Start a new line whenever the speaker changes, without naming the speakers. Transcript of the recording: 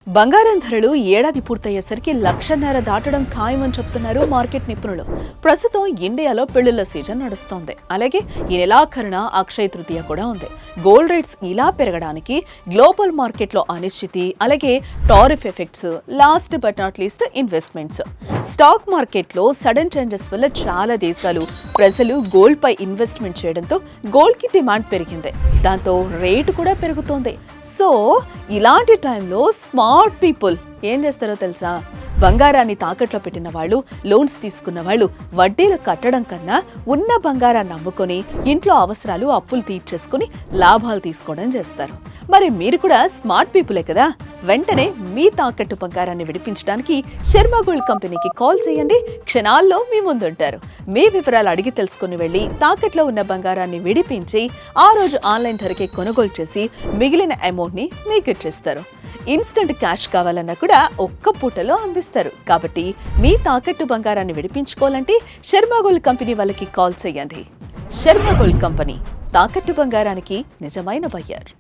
బంగారం ధరలు ఏడాది పూర్తయ్యేసరికి 1,00,000 దాటడం ఖాయమని చెప్తున్నారు మార్కెట్ నిపుణులు. ప్రస్తుతం ఇండియాలో పెళ్లిళ్ల సీజన్ నడుస్తోంది. అలాగే ఈ నెలాఖరున అక్షయ తృతీయ కూడా ఉంది. గోల్డ్ రేట్స్ ఇలా పెరగడానికి గ్లోబల్ మార్కెట్లో అనిశ్చితి, అలాగే tariff effects, last but not least investments. Stock మార్కెట్లో సడన్ చేంజెస్ వల్ల చాలా దేశాలు ప్రజలు గోల్డ్ పై ఇన్వెస్ట్మెంట్ చేయడంతో గోల్డ్ కి డిమాండ్ పెరిగింది. దాంతో రేటు కూడా పెరుగుతోంది. సో ఇలాంటి టైంలో స్మార్ట్ పీపుల్ ఏం చేస్తారో తెలుసా? బంగారాన్ని తాకట్లో పెట్టిన వాళ్ళు, లోన్స్ తీసుకున్న వాళ్ళు వడ్డీలు కట్టడం కన్నా ఉన్న బంగారాన్ని అమ్ముకొని ఇంట్లో అవసరాలు అప్పులు తీర్చేసుకుని లాభాలు తీసుకోవడం చేస్తారు. మరి మీరు కూడా స్మార్ట్ పీపులే కదా? వెంటనే మీ తాకట్టు బంగారాన్ని విడిపించడానికి శర్మ గోల్డ్ కంపెనీకి కాల్ చేయండి. క్షణాల్లో మీ ముందుంటారు. మీ వివరాలు అడిగి తెలుసుకుని వెళ్ళి తాకట్లో ఉన్న బంగారాన్ని విడిపించి ఆ రోజు ఆన్లైన్ ధరకే కొనుగోలు చేసి మిగిలిన అమౌంట్ ని మీకు ఇచ్చేస్తారు. ఇన్స్టెంట్ క్యాష్ కావాలన్నా కూడా ఒక్క పూటలో అందిస్తారు. కాబట్టి మీ తాకట్టు బంగారాన్ని విడిపించుకోవాలంటే శర్మ గోల్డ్ కంపెనీ వాళ్ళకి కాల్ చేయండి. శర్మ గోల్డ్ కంపెనీ, తాకట్టు బంగారానికి నిజమైన బయ్యర్.